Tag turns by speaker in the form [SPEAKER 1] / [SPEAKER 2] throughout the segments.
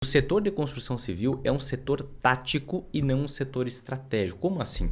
[SPEAKER 1] O setor de construção civil é um setor tático e não um setor estratégico. Como assim?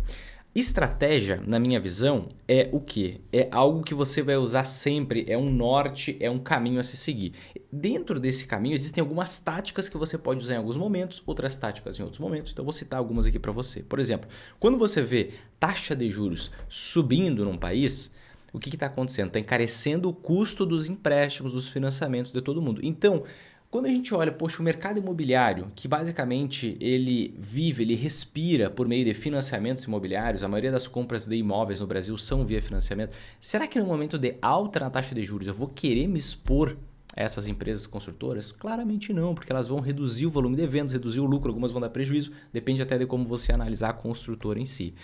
[SPEAKER 1] Estratégia, na minha visão, é o quê? É algo que você vai usar sempre, é um norte, é um caminho a se seguir. Dentro desse caminho existem algumas táticas que você pode usar em alguns momentos, outras táticas em outros momentos. Então vou citar algumas aqui para você. Por exemplo, quando você vê taxa de juros subindo num país, o que está acontecendo? Está encarecendo o custo dos empréstimos, dos financiamentos de todo mundo. Então, quando a gente olha, poxa, o mercado imobiliário, que basicamente ele vive, ele respira por meio de financiamentos imobiliários, a maioria das compras de imóveis no Brasil são via financiamento. Será que no momento de alta na taxa de juros eu vou querer me expor a essas empresas construtoras? Claramente não, porque elas vão reduzir o volume de vendas, reduzir o lucro, algumas vão dar prejuízo, depende até de como você analisar a construtora em si.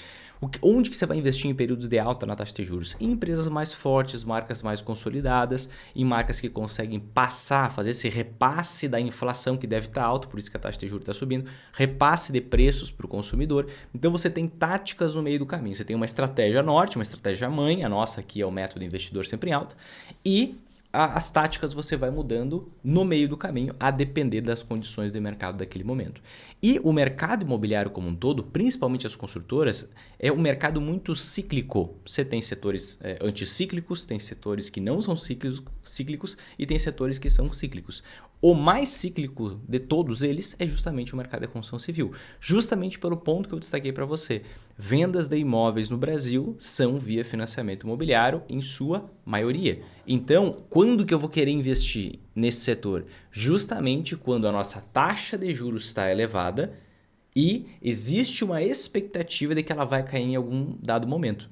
[SPEAKER 1] Onde que você vai investir em períodos de alta na taxa de juros? Em empresas mais fortes, marcas mais consolidadas, em marcas que conseguem passar, fazer esse repasse da inflação que deve estar alto, por isso que a taxa de juros está subindo, repasse de preços para o consumidor. Então você tem táticas no meio do caminho. Você tem uma estratégia norte, uma estratégia mãe, a nossa aqui é o método investidor sempre em alta, e as táticas você vai mudando no meio do caminho a depender das condições de mercado daquele momento. E o mercado imobiliário como um todo, principalmente as construtoras, é um mercado muito cíclico. Você tem setores anticíclicos, tem setores que não são cíclicos e tem setores que são cíclicos. O mais cíclico de todos eles é justamente o mercado da construção civil. Justamente pelo ponto que eu destaquei para você. Vendas de imóveis no Brasil são via financiamento imobiliário em sua maioria. Então, quando que eu vou querer investir nesse setor? Justamente quando a nossa taxa de juros está elevada e existe uma expectativa de que ela vai cair em algum dado momento.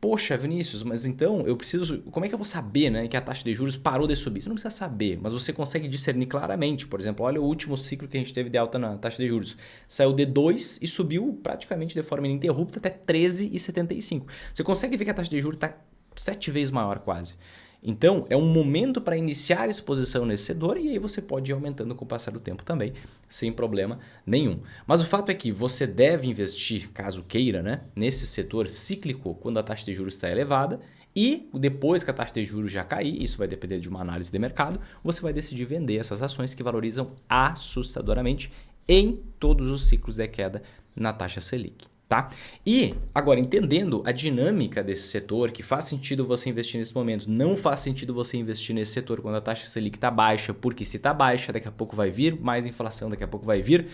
[SPEAKER 1] Poxa, Vinícius, mas então eu preciso... Como é que eu vou saber, né, que a taxa de juros parou de subir? Você não precisa saber, mas você consegue discernir claramente. Por exemplo, olha o último ciclo que a gente teve de alta na taxa de juros. Saiu de 2 e subiu praticamente de forma ininterrupta até 13,75. Você consegue ver que a taxa de juros está 7 vezes maior quase. Então, é um momento para iniciar a exposição nesse setor e aí você pode ir aumentando com o passar do tempo também, sem problema nenhum. Mas o fato é que você deve investir, caso queira, né, nesse setor cíclico quando a taxa de juros está elevada e depois que a taxa de juros já cair, isso vai depender de uma análise de mercado, você vai decidir vender essas ações que valorizam assustadoramente em todos os ciclos de queda na taxa Selic. Tá? E agora, entendendo a dinâmica desse setor, que faz sentido você investir nesse momento, não faz sentido você investir nesse setor quando a taxa Selic está baixa, porque se está baixa, daqui a pouco vai vir mais inflação, daqui a pouco vai vir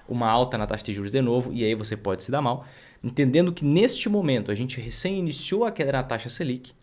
[SPEAKER 1] uma alta na taxa de juros de novo, e aí você pode se dar mal. Entendendo que neste momento a gente recém iniciou a queda na taxa Selic,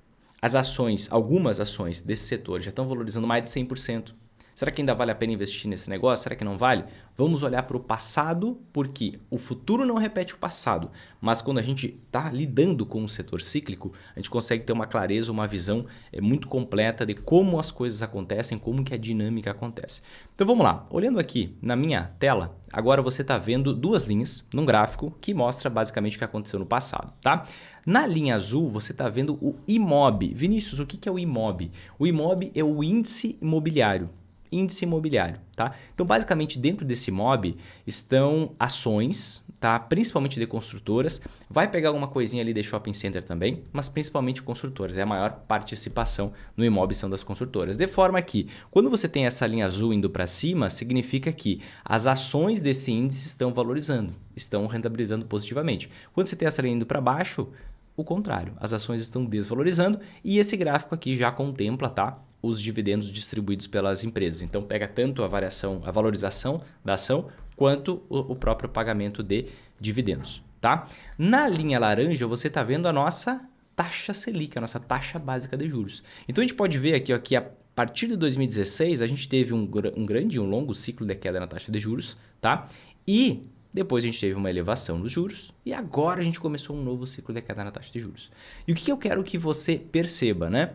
[SPEAKER 1] as ações, algumas ações desse setor já estão valorizando mais de 100%. Será que ainda vale a pena investir nesse negócio? Será que não vale? Vamos olhar para o passado, porque o futuro não repete o passado. Mas quando a gente está lidando com um setor cíclico, a gente consegue ter uma clareza, uma visão muito completa de como as coisas acontecem, como que a dinâmica acontece. Então vamos lá. Olhando aqui na minha tela, agora você está vendo duas linhas num gráfico que mostra basicamente o que aconteceu no passado. Tá? Na linha azul, você está vendo o IMOB. Vinícius, o que é o IMOB? O IMOB é o índice imobiliário. Índice imobiliário, tá? Então, basicamente, dentro desse IMOB estão ações, tá? Principalmente de construtoras. Vai pegar alguma coisinha ali de shopping center também, mas principalmente construtoras. É a maior participação no IMOB são das construtoras. De forma que, quando você tem essa linha azul indo para cima, significa que as ações desse índice estão valorizando, estão rentabilizando positivamente. Quando você tem essa linha indo para baixo, o contrário, as ações estão desvalorizando e esse gráfico aqui já contempla, tá, os dividendos distribuídos pelas empresas. Então pega tanto a variação, a valorização da ação, quanto o próprio pagamento de dividendos. Tá? Na linha laranja você está vendo a nossa taxa Selic, a nossa taxa básica de juros. Então a gente pode ver aqui ó, que a partir de 2016 a gente teve um grande e um longo ciclo de queda na taxa de juros, tá? E depois a gente teve uma elevação dos juros e agora a gente começou um novo ciclo de queda na taxa de juros. E o que eu quero que você perceba, né?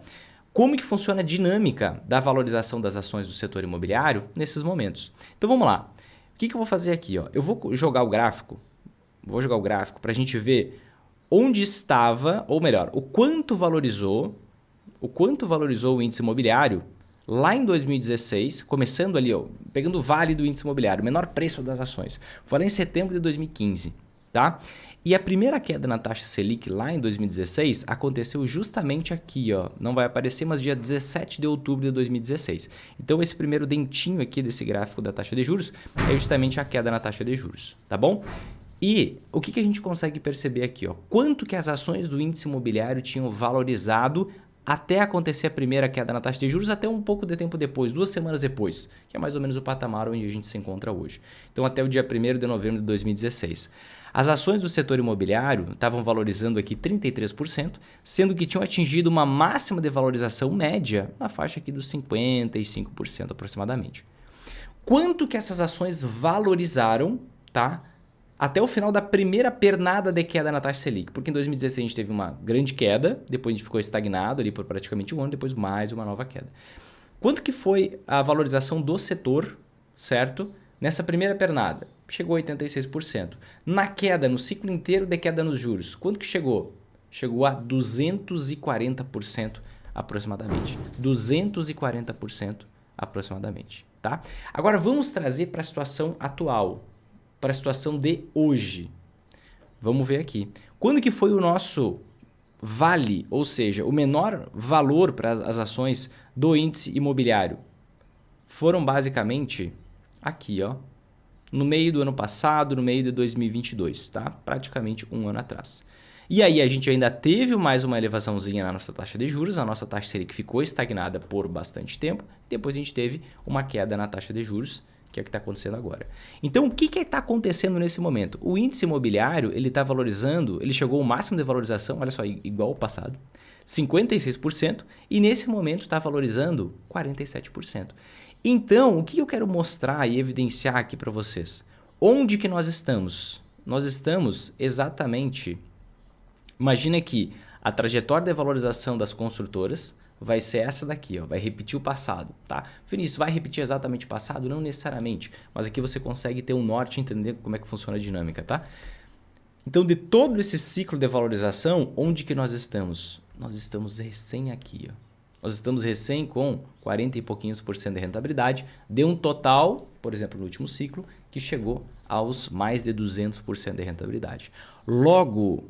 [SPEAKER 1] Como que funciona a dinâmica da valorização das ações do setor imobiliário nesses momentos. Então vamos lá. O que eu vou fazer aqui? Ó? Eu vou jogar o gráfico para a gente ver onde estava, ou melhor, o quanto valorizou o índice imobiliário lá em 2016, começando ali, ó, pegando o vale do índice imobiliário, o menor preço das ações. Foi lá em setembro de 2015. tá? E a primeira queda na taxa Selic lá em 2016 aconteceu justamente aqui, ó. Não vai aparecer, mas dia 17 de outubro de 2016. Então esse primeiro dentinho aqui desse gráfico da taxa de juros é justamente a queda na taxa de juros, tá bom? E o que a gente consegue perceber aqui, ó? Quanto que as ações do índice imobiliário tinham valorizado até acontecer a primeira queda na taxa de juros, até um pouco de tempo depois, 2 semanas depois, que é mais ou menos o patamar onde a gente se encontra hoje. Então até o dia 1º de novembro de 2016. As ações do setor imobiliário estavam valorizando aqui 33%, sendo que tinham atingido uma máxima de valorização média na faixa aqui dos 55% aproximadamente. Quanto que essas ações valorizaram, tá? Até o final da primeira pernada de queda na taxa Selic, porque em 2016 a gente teve uma grande queda, depois a gente ficou estagnado ali por praticamente um ano, depois mais uma nova queda. Quanto que foi a valorização do setor, certo? Nessa primeira pernada, chegou a 86%. Na queda, no ciclo inteiro de queda nos juros, quanto que chegou? Chegou a 240% aproximadamente. 240% aproximadamente, tá? Agora vamos trazer para a situação atual, para a situação de hoje. Vamos ver aqui. Quando que foi o nosso vale, ou seja, o menor valor para as ações do índice imobiliário? Foram basicamente aqui, ó, no meio do ano passado, no meio de 2022, tá? Praticamente um ano atrás. E aí a gente ainda teve mais uma elevaçãozinha na nossa taxa de juros, a nossa taxa Selic ficou estagnada por bastante tempo, depois a gente teve uma queda na taxa de juros, que é o que está acontecendo agora. Então, o que está acontecendo nesse momento? O índice imobiliário, ele está valorizando, ele chegou ao máximo de valorização, olha só, igual ao passado, 56%, e nesse momento está valorizando 47%. Então, o que eu quero mostrar e evidenciar aqui para vocês? Onde que nós estamos? Nós estamos exatamente... Imagina que a trajetória de valorização das construtoras vai ser essa daqui, ó, vai repetir o passado, tá? Vinícius, vai repetir exatamente o passado? Não necessariamente, mas aqui você consegue ter um norte e entender como é que funciona a dinâmica, tá? Então, de todo esse ciclo de valorização, onde que nós estamos? Nós estamos recém aqui, ó. Nós estamos recém com 40 e pouquinhos por cento de rentabilidade, de um total, por exemplo, no último ciclo, que chegou aos mais de 200% de rentabilidade. Logo,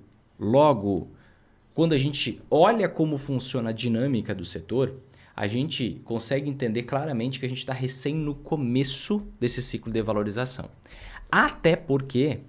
[SPEAKER 1] quando a gente olha como funciona a dinâmica do setor, a gente consegue entender claramente que a gente está recém no começo desse ciclo de valorização. Até porque